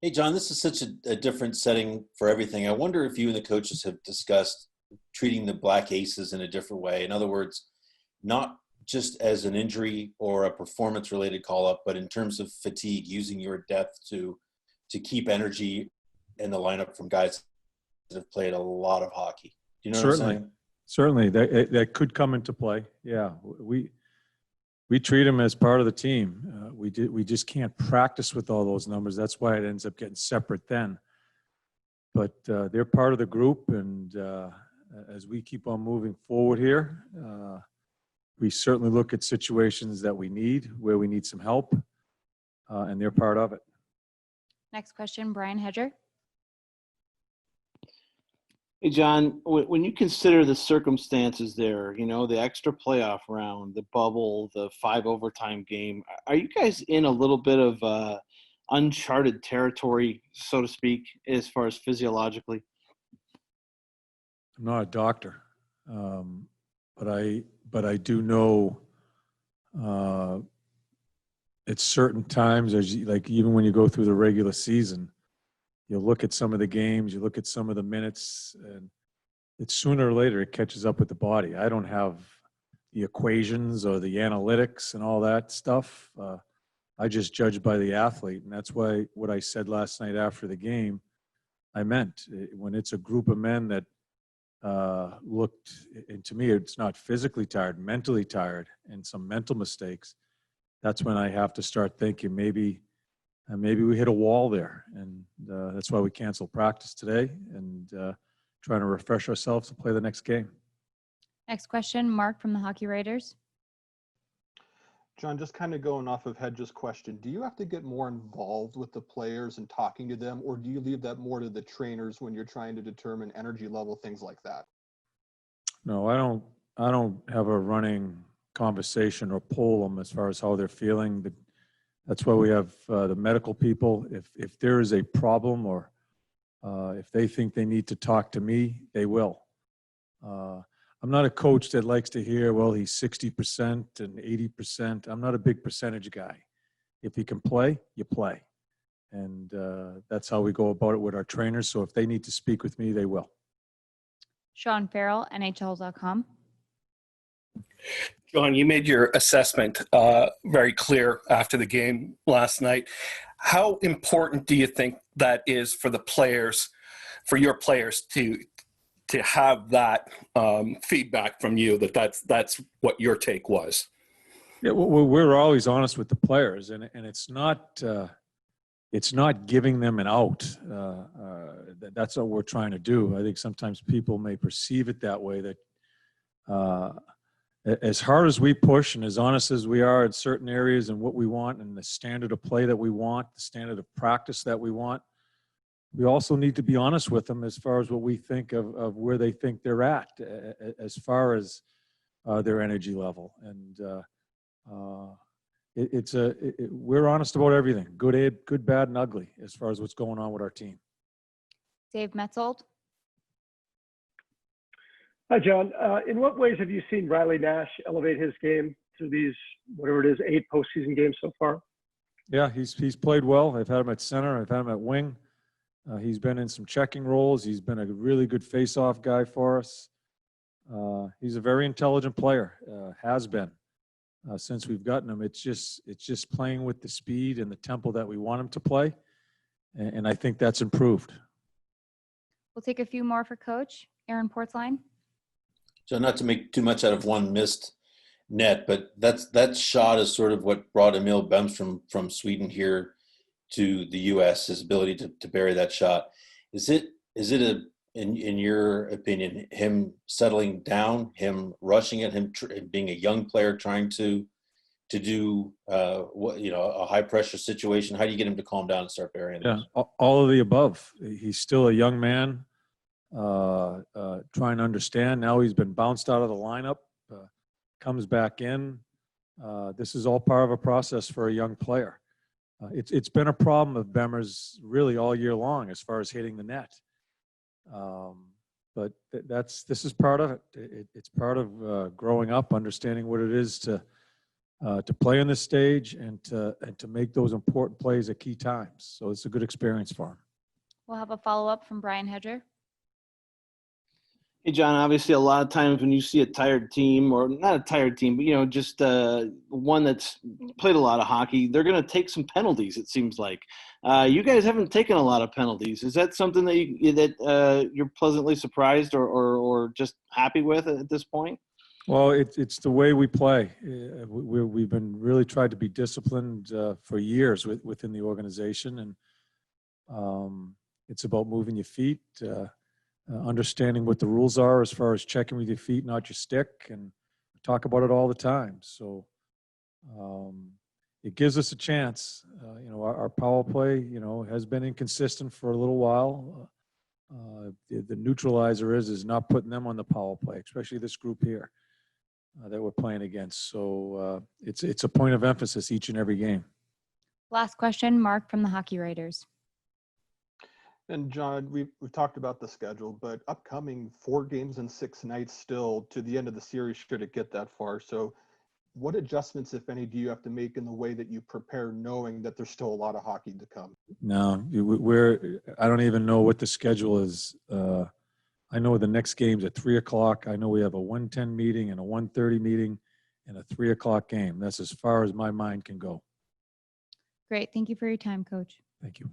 Hey, John, this is such a different setting for everything. I wonder if you and the coaches have discussed treating the Black Aces in a different way. In other words, not just as an injury or a performance related call up, but in terms of fatigue, using your depth to keep energy in the lineup from guys that have played a lot of hockey. Do you know what I'm Certainly, saying? certainly that could come into play. Yeah, we treat them as part of the team. We just can't practice with all those numbers. That's why it ends up getting separate then. But they're part of the group, and as we keep on moving forward here, we certainly look at situations that we need, where we need some help, and they're part of it. Next question, Brian Hedger. Hey, John, when you consider the circumstances there, the extra playoff round, the bubble, the 5 overtime game, are you guys in a little bit of uncharted territory, so to speak, as far as physiologically? I'm not a doctor, but I do know at certain times, like even when you go through the regular season, you look at some of the games, you look at some of the minutes, and it's sooner or later it catches up with the body. I don't have the equations or the analytics and all that stuff. I just judge by the athlete, and that's why what I said last night after the game, I meant. When it's a group of men that looked, and to me it's not physically tired, mentally tired, and some mental mistakes, that's when I have to start thinking maybe we hit a wall there, and that's why we canceled practice today and trying to refresh ourselves to play the next game. Next question, Mark from the Hockey Writers. John, just kind of going off of Hedge's question, do you have to get more involved with the players and talking to them, or do you leave that more to the trainers when you're trying to determine energy level, things like that? No, I don't have a running conversation or poll them as far as how they're feeling. But that's why we have the medical people. If there is a problem or if they think they need to talk to me, they will. I'm not a coach that likes to hear, well, he's 60% and 80%. I'm not a big percentage guy. If you can play, you play. And that's how we go about it with our trainers. So if they need to speak with me, they will. Sean Farrell, NHL.com. John, you made your assessment very clear after the game last night. How important do you think that is for the players, for your players to have that feedback from you, that's what your take was? Yeah, well, we're always honest with the players, and it's not giving them an out. That's what we're trying to do. I think sometimes people may perceive it that way, that as hard as we push and as honest as we are in certain areas and what we want and the standard of play that we want, the standard of practice that we want, we also need to be honest with them as far as what we think of where they think they're at as far as their energy level. And we're honest about everything, good, bad, and ugly as far as what's going on with our team. Dave Metzold. Hi, John. In what ways have you seen Riley Nash elevate his game through these, whatever it is, 8 postseason games so far? Yeah, he's played well. I've had him at center. I've had him at wing. He's been in some checking roles. He's been a really good face-off guy for us. He's a very intelligent player, has been since we've gotten him. It's just playing with the speed and the tempo that we want him to play, and I think that's improved. We'll take a few more for Coach. Aaron Portzline. So not to make too much out of one missed net, but that shot is sort of what brought Emil Bemstrom from Sweden here to the U.S., his ability to bury that shot. Is it in your opinion, him settling down, him rushing it, him being a young player trying to do a high pressure situation? How do you get him to calm down and start burying Yeah, those? all of the above. He's still a young man, trying to understand. Now he's been bounced out of the lineup, comes back in. This is all part of a process for a young player. It's been a problem of Bemmer's really all year long as far as hitting the net. But this is part of it. It's part of growing up, understanding what it is to to play on this stage and to make those important plays at key times. So it's a good experience for him. We'll have a follow-up from Brian Hedger. Hey, John, obviously a lot of times when you see a tired team, or not a tired team, but, just one that's played a lot of hockey, they're going to take some penalties, it seems like. You guys haven't taken a lot of penalties. Is that something that you're pleasantly surprised or just happy with at this point? Well, it's the way we play. We've been really tried to be disciplined for years within the organization, and it's about moving your feet, understanding what the rules are as far as checking with your feet, not your stick, and talk about it all the time. So it gives us a chance. Our power play, has been inconsistent for a little while. The neutralizer is not putting them on the power play, especially this group here that we're playing against. So it's a point of emphasis each and every game. Last question, Mark from the Hockey Writers. And John, we've talked about the schedule, but upcoming 4 games and 6 nights still to the end of the series should it get that far. So what adjustments, if any, do you have to make in the way that you prepare, knowing that there's still a lot of hockey to come? No, I don't even know what the schedule is. I know the next game's at 3:00. I know we have a 1:10 meeting and a 1:30 meeting and a 3:00 game. That's as far as my mind can go. Great. Thank you for your time, Coach. Thank you.